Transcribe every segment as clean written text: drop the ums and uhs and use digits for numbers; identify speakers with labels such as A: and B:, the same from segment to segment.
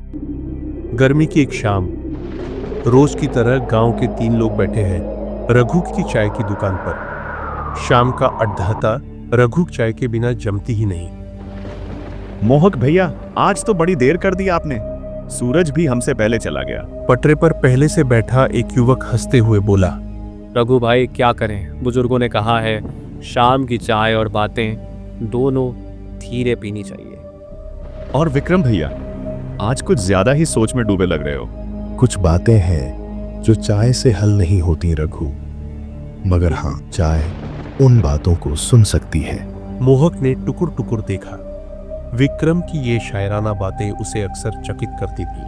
A: गर्मी की एक शाम, रोज की तरह गांव के 3 लोग बैठे हैं रघु की चाय की दुकान पर। शाम का अड्ढाता रघु चाय के बिना जमती ही नहीं।
B: मोहक भैया, आज तो बड़ी देर कर दी आपने। सूरज भी हमसे पहले चला गया।
A: पटरे पर पहले से बैठा एक युवक हंसते हुए बोला,
C: रघु भाई क्या करें, बुजुर्गों ने कहा है शाम की चाय और बातें दोनों धीरे पीनी चाहिए।
B: और विक्रम भैया, आज कुछ ज्यादा ही सोच में डूबे लग रहे हो।
D: कुछ बातें हैं जो चाय से हल नहीं होती रघु, मगर हाँ, चाय उन बातों को सुन सकती है।
A: मोहक ने टुकुर टुकुर देखा। विक्रम की ये शायराना बातें उसे अक्सर चकित करती थी।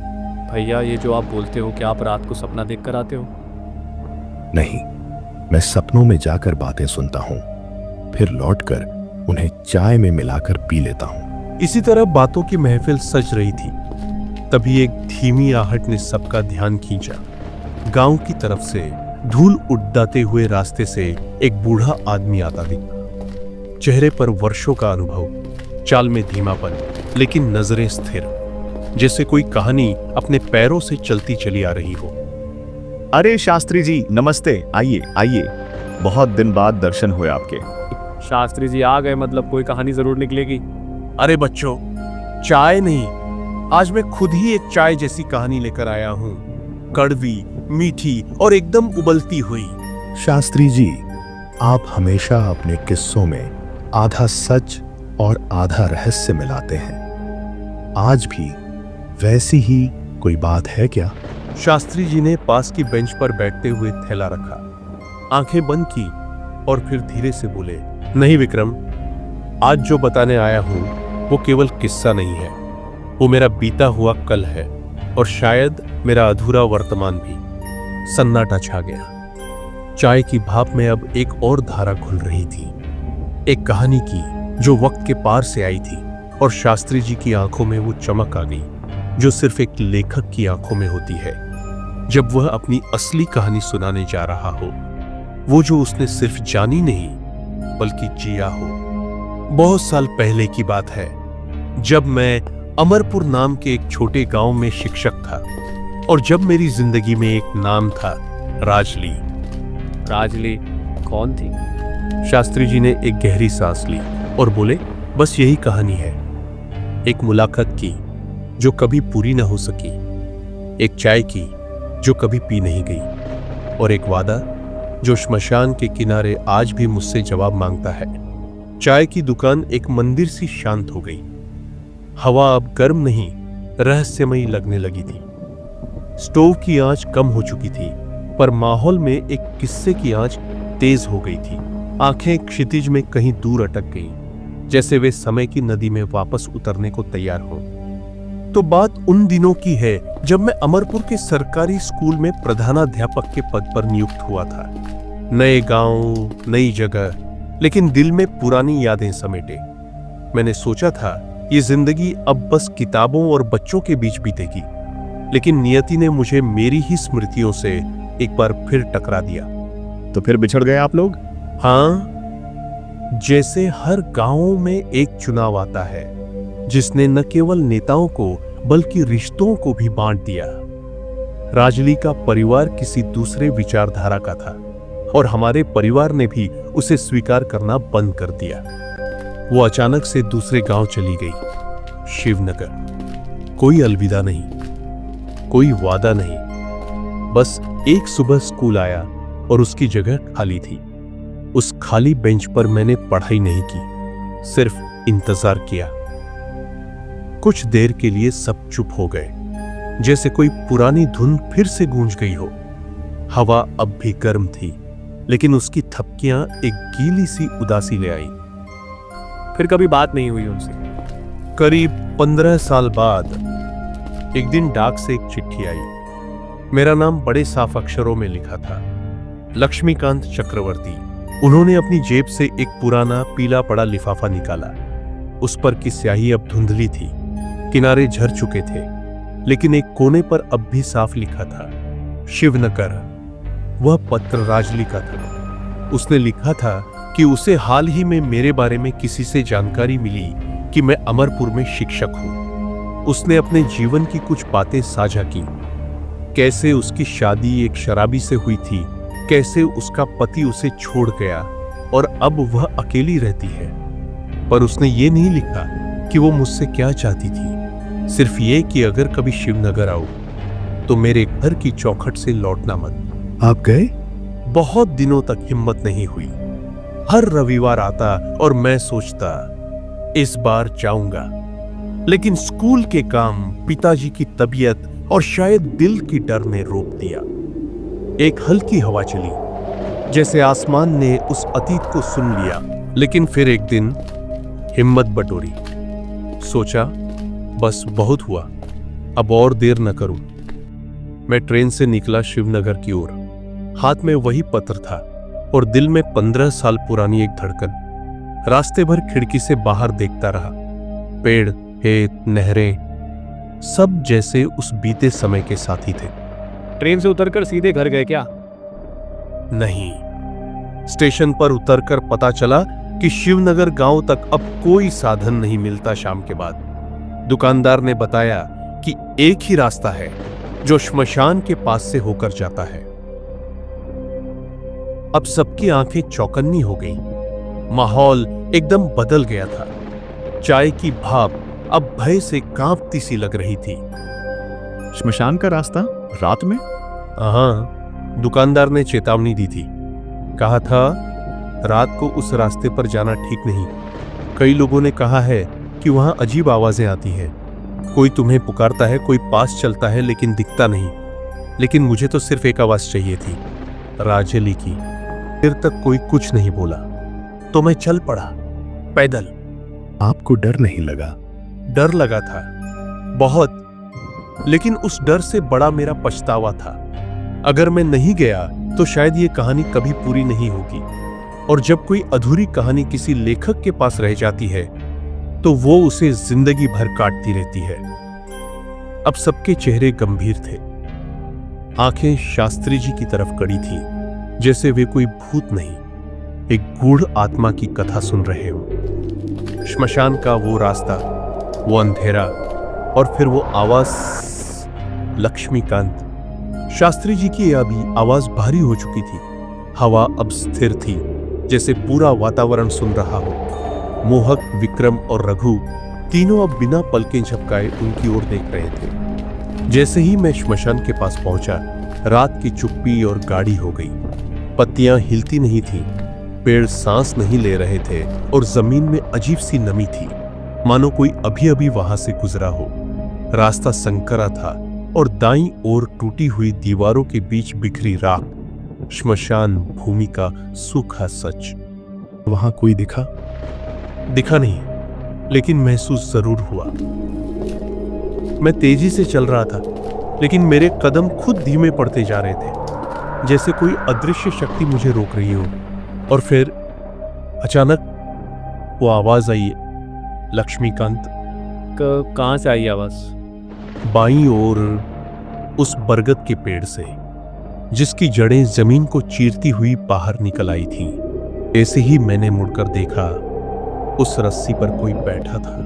C: भैया, ये जो आप बोलते हो, क्या आप रात को सपना देख कर आते हो?
D: नहीं, मैं सपनों में जाकर बातें सुनता हूँ, फिर लौटकर उन्हें चाय में मिलाकर पी लेता हूँ।
A: इसी तरह बातों की महफिल सज रही थी। तभी एक धीमी आहट ने सबका ध्यान खींचा। गांव की तरफ से धूल उड़ाते हुए रास्ते से एक बूढ़ा आदमी आता दिखा। चेहरे पर वर्षों का अनुभव, चाल में धीमापन, लेकिन नजरें स्थिर, जैसे कोई कहानी अपने पैरों से चलती चली आ रही हो।
B: अरे शास्त्री जी, नमस्ते। आइए आइए, बहुत दिन बाद दर्शन हुए आपके।
C: शास्त्री जी आ गए, मतलब कोई कहानी जरूर निकलेगी।
A: अरे बच्चों, चाय नहीं, आज मैं खुद ही एक चाय जैसी कहानी लेकर आया हूं। कड़वी, मीठी और एकदम उबलती हुई।
D: शास्त्री जी, आप हमेशा अपने किस्सों में आधा सच और आधा रहस्य मिलाते हैं। आज भी वैसी ही कोई बात है क्या?
A: शास्त्री जी ने पास की बेंच पर बैठते हुए थैला रखा, आंखें बंद की और फिर धीरे से बोले, नहीं विक्रम, आज जो बताने आया हूं वो केवल किस्सा नहीं है, वो मेरा बीता हुआ कल है और शायद मेरा अधूरा वर्तमान भी। सन्नाटा छा गया। चाय की भाप में अब एक और धारा घुल रही थी, एक कहानी की जो वक्त के पार से आई थी। और शास्त्री जी की आंखों में वो चमक आ गई जो सिर्फ एक लेखक की आंखों में होती है जब वह अपनी असली कहानी सुनाने जा रहा हो, वो जो उसने सिर्फ जानी नहीं बल्कि जिया हो। बहुत साल पहले की बात है, जब मैं अमरपुर नाम के एक छोटे गांव में शिक्षक था और जब मेरी जिंदगी में एक नाम था, राजली।
C: राजली कौन थी?
A: शास्त्री जी ने एक गहरी सांस ली और बोले, बस यही कहानी है। एक मुलाकात की जो कभी पूरी न हो सकी, एक चाय की जो कभी पी नहीं गई, और एक वादा जो श्मशान के किनारे आज भी मुझसे जवाब मांगता है। चाय की दुकान एक मंदिर सी शांत हो गई। हवा अब गर्म नहीं, रहस्यमयी लगने लगी थी। स्टोव की आंच कम हो चुकी थी, पर माहौल में एक किस्से की आंच तेज हो गई थी। आंखें क्षितिज में कहीं दूर अटक गईं, जैसे वे समय की नदी में वापस उतरने को तैयार हों। तो बात उन दिनों की है जब मैं अमरपुर के सरकारी स्कूल में प्रधानाध्यापक के पद पर नियुक्त हुआ था। नए गांव, नई जगह, लेकिन दिल में पुरानी यादें समेटे। मैंने सोचा था ये जिंदगी अब बस किताबों और बच्चों के बीच बीतेगी, लेकिन नियति ने मुझे मेरी ही स्मृतियों से एक बार फिर टकरा दिया।
B: तो फिर बिछड़ गए आप लोग?
A: हाँ, जैसे हर गांव में एक चुनाव आता है जिसने न केवल नेताओं को बल्कि रिश्तों को भी बांट दिया। राजली का परिवार किसी दूसरे विचारधारा का था और हमारे परिवार ने भी उसे स्वीकार करना बंद कर दिया। वो अचानक से दूसरे गांव चली गई, शिवनगर। कोई अलविदा नहीं, कोई वादा नहीं, बस एक सुबह स्कूल आया और उसकी जगह खाली थी। उस खाली बेंच पर मैंने पढ़ाई नहीं की, सिर्फ इंतजार किया। कुछ देर के लिए सब चुप हो गए, जैसे कोई पुरानी धुन फिर से गूंज गई हो। हवा अब भी गर्म थी, लेकिन उसकी थपकियां एक गीली सी उदासी ले आई।
C: फिर कभी बात नहीं हुई उनसे?
A: करीब 15 साल बाद एक दिन डाक से एक चिट्ठी आई। मेरा नाम बड़े साफ अक्षरों में लिखा था, लक्ष्मीकांत चक्रवर्ती। उन्होंने अपनी जेब से एक पुराना पीला पड़ा लिफाफा निकाला। उस पर की स्याही अब धुंधली थी, किनारे झर चुके थे, लेकिन एक कोने पर अब भी साफ लिखा था, शिवनगर। वह पत्र राजली का था। उसने लिखा था कि उसे हाल ही में मेरे बारे में किसी से जानकारी मिली कि मैं अमरपुर में शिक्षक हूं। उसने अपने जीवन की कुछ बातें साझा की। कैसे उसकी शादी एक शराबी से हुई थी, कैसे उसका पति उसे छोड़ गया और अब वह अकेली रहती है। पर उसने ये नहीं लिखा कि वो मुझसे क्या चाहती थी, सिर्फ ये कि अगर कभी शिवनगर आओ तो मेरे घर की चौखट से लौटना मत।
D: आप गए?
A: बहुत दिनों तक हिम्मत नहीं हुई। हर रविवार आता और मैं सोचता इस बार जाऊंगा, लेकिन स्कूल के काम, पिताजी की तबीयत और शायद दिल की डर ने रोक दिया। एक हल्की हवा चली, जैसे आसमान ने उस अतीत को सुन लिया। लेकिन फिर एक दिन हिम्मत बटोरी, सोचा बस बहुत हुआ, अब और देर न करूं। मैं ट्रेन से निकला शिवनगर की ओर। हाथ में वही पत्र था और दिल में 15 साल पुरानी एक धड़कन। रास्ते भर खिड़की से बाहर देखता रहा। पेड़, खेत, नहरें, सब जैसे उस बीते समय के साथी थे।
C: ट्रेन से उतरकर सीधे घर गए क्या?
A: नहीं, स्टेशन पर उतरकर पता चला कि शिवनगर गांव तक अब कोई साधन नहीं मिलता। शाम के बाद दुकानदार ने बताया कि एक ही रास्ता है जो श्मशान के पास से होकर जाता है। अब सबकी आंखें चौकन्नी हो गईं। माहौल एकदम बदल गया था। चाय की भाप अब भय से कांपती सी लग रही थी।
B: श्मशान का रास्ता रात में?
A: हाँ, दुकानदार ने चेतावनी दी थी। कहा था रात को उस रास्ते पर जाना ठीक नहीं। कई लोगों ने कहा है कि वहां अजीब आवाजें आती हैं। कोई तुम्हें पुकारता है, कोई पास चलता है लेकिन दिखता नहीं। लेकिन मुझे तो सिर्फ एक आवाज चाहिए थी, राजेली की। फिर तक कोई कुछ नहीं बोला तो मैं चल पड़ा पैदल।
D: आपको डर नहीं लगा?
A: डर लगा था बहुत, लेकिन उस डर से बड़ा मेरा पछतावा था। अगर मैं नहीं गया तो शायद ये कहानी कभी पूरी नहीं होगी। और जब कोई अधूरी कहानी किसी लेखक के पास रह जाती है तो वो उसे जिंदगी भर काटती रहती है। अब सबके चेहरे गंभीर थे। आंखें शास्त्री जी की तरफ कड़ी थी, जैसे वे कोई भूत नहीं, एक गूढ़ आत्मा की कथा सुन रहे हो। श्मशान का वो रास्ता, वो अंधेरा, और फिर वो आवाज, लक्ष्मीकांत। शास्त्री जी की अभी आवाज भारी हो चुकी थी। हवा अब स्थिर थी, जैसे पूरा वातावरण सुन रहा हो। मोहक, विक्रम और रघु तीनों अब बिना पलकें झपकाए उनकी ओर देख रहे थे। जैसे ही मैं श्मशान के पास पहुंचा, रात की चुप्पी और गाढ़ी हो गई। पत्तियां हिलती नहीं थीं, पेड़ सांस नहीं ले रहे थे और जमीन में अजीब सी नमी थी, मानो कोई अभी अभी वहां से गुजरा हो। रास्ता संकरा था और दाईं ओर टूटी हुई दीवारों के बीच बिखरी राख, श्मशान भूमि का सूखा सच।
D: वहां कोई दिखा?
A: दिखा नहीं, लेकिन महसूस जरूर हुआ। मैं तेजी से चल रहा था, लेकिन मेरे कदम खुद धीमे पड़ते जा रहे थे, जैसे कोई अदृश्य शक्ति मुझे रोक रही हो। और फिर अचानक वो आवाज आई, लक्ष्मीकांत।
C: कहाँ से आई आवाज?
A: बाईं ओर उस बरगद के पेड़ से, जिसकी जड़ें जमीन को चीरती हुई बाहर निकल आई थीं। ऐसे ही मैंने मुड़कर देखा, उस रस्सी पर कोई बैठा था।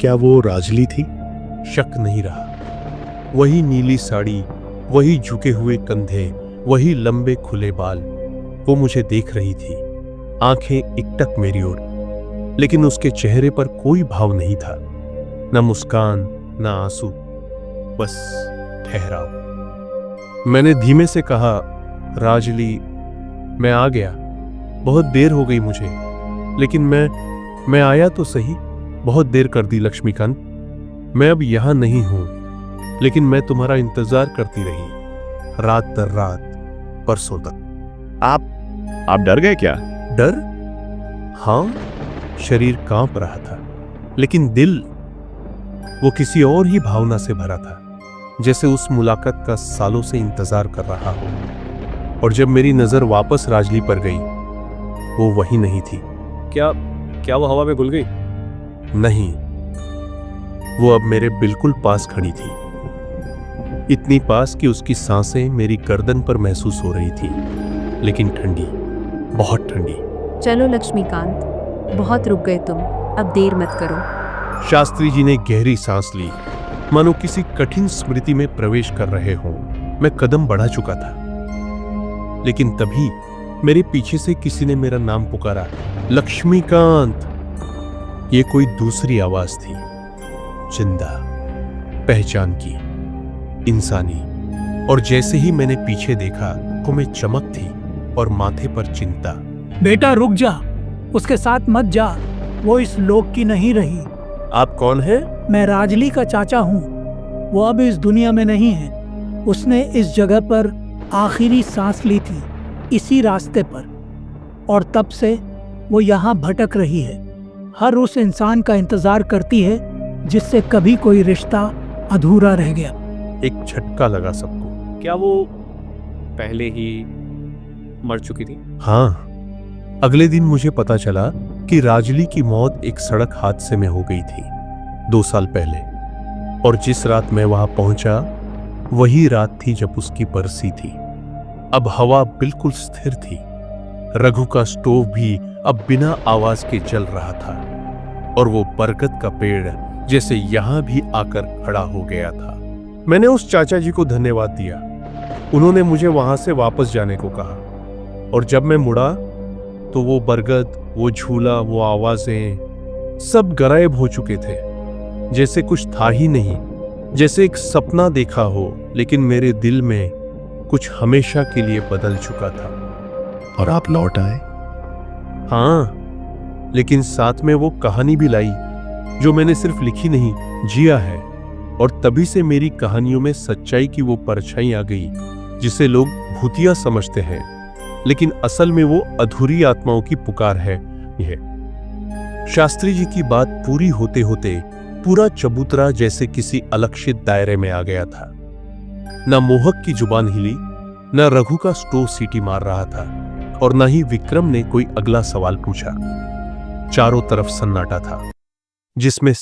D: क्या वो राजली थी?
A: शक नहीं रहा। वही नीली साड़ी, वही झुके हुए कंधे, वही लंबे खुले बाल। वो मुझे देख रही थी, आंखें एकटक मेरी ओर, लेकिन उसके चेहरे पर कोई भाव नहीं था, न मुस्कान, न आंसू, बस ठहराव। मैंने धीमे से कहा, राजली, मैं आ गया। बहुत देर हो गई मुझे, लेकिन मैं आया तो सही। बहुत देर कर दी लक्ष्मीकांत। मैं अब यहां नहीं हूं, लेकिन मैं तुम्हारा इंतजार करती रही, रात दर रात, परसों तक।
B: आप डर गए क्या?
A: डर? हां, शरीर कांप रहा था, लेकिन दिल, वो किसी और ही भावना से भरा था, जैसे उस मुलाकात का सालों से इंतजार कर रहा हो। और जब मेरी नजर वापस राजली पर गई, वो वही नहीं थी।
C: क्या वो हवा में घुल गई?
A: नहीं, वो अब मेरे बिल्कुल पास खड़ी थी, इतनी पास कि उसकी सांसें मेरी गर्दन पर महसूस हो रही थी, लेकिन ठंडी, बहुत ठंडी।
E: चलो लक्ष्मीकांत, बहुत रुक गए तुम, अब देर मत करो।
A: शास्त्री जी ने गहरी सांस ली, मानो किसी कठिन स्मृति में प्रवेश कर रहे हों। मैं कदम बढ़ा चुका था, लेकिन तभी मेरे पीछे से किसी ने मेरा नाम पुकारा, लक्ष्मीकांत। ये कोई दूसरी आवाज थी, जिंदा, पहचान की, इंसानी। और जैसे ही मैंने पीछे देखा, आंखों में चमक थी और माथे पर चिंता।
E: बेटा रुक जा, उसके साथ मत जा, वो इस लोक की नहीं रही।
A: आप कौन हैं?
E: मैं राजली का चाचा हूँ। वो अब इस दुनिया में नहीं है। उसने इस जगह पर आखिरी सांस ली थी, इसी रास्ते पर, और तब से वो यहाँ भटक रही है। हर उस इंसान का इंतजार करती है जिससे कभी कोई रिश्ता अधूरा रह गया।
A: एक झटका लगा सबको।
C: क्या वो पहले ही मर चुकी थी?
A: हाँ, अगले दिन मुझे पता चला कि राजली की मौत एक सड़क हादसे में हो गई थी 2 साल पहले। और जिस रात मैं वहां पहुंचा, वही रात थी जब उसकी बरसी थी। अब हवा बिल्कुल स्थिर थी। रघु का स्टोव भी अब बिना आवाज के जल रहा था, और वो बरगद का पेड़ जैसे यहां भी आकर खड़ा हो गया था। मैंने उस चाचा जी को धन्यवाद दिया। उन्होंने मुझे वहां से वापस जाने को कहा, और जब मैं मुड़ा तो वो बरगद, वो झूला, वो आवाजें सब गायब हो चुके थे। जैसे कुछ था ही नहीं, जैसे एक सपना देखा हो, लेकिन मेरे दिल में कुछ हमेशा के लिए बदल चुका था।
D: और आप लौट आए?
A: हाँ, लेकिन साथ में वो कहानी भी लाई जो मैंने सिर्फ लिखी नहीं, जिया है। और तभी से मेरी कहानियों में सच्चाई की वो परछाई आ गई जिसे लोग भूतिया समझते हैं, लेकिन असल में वो अधूरी आत्माओं की पुकार है। यह शास्त्री जी की बात पूरी होते होते पूरा चबूतरा जैसे किसी अलक्षित दायरे में आ गया था। न मोहक की जुबान हिली, न रघु का स्टोव सीटी मार रहा था, और न ही विक्रम ने कोई अगला सवाल पूछा। चारों तरफ सन्नाटा था, जिसमें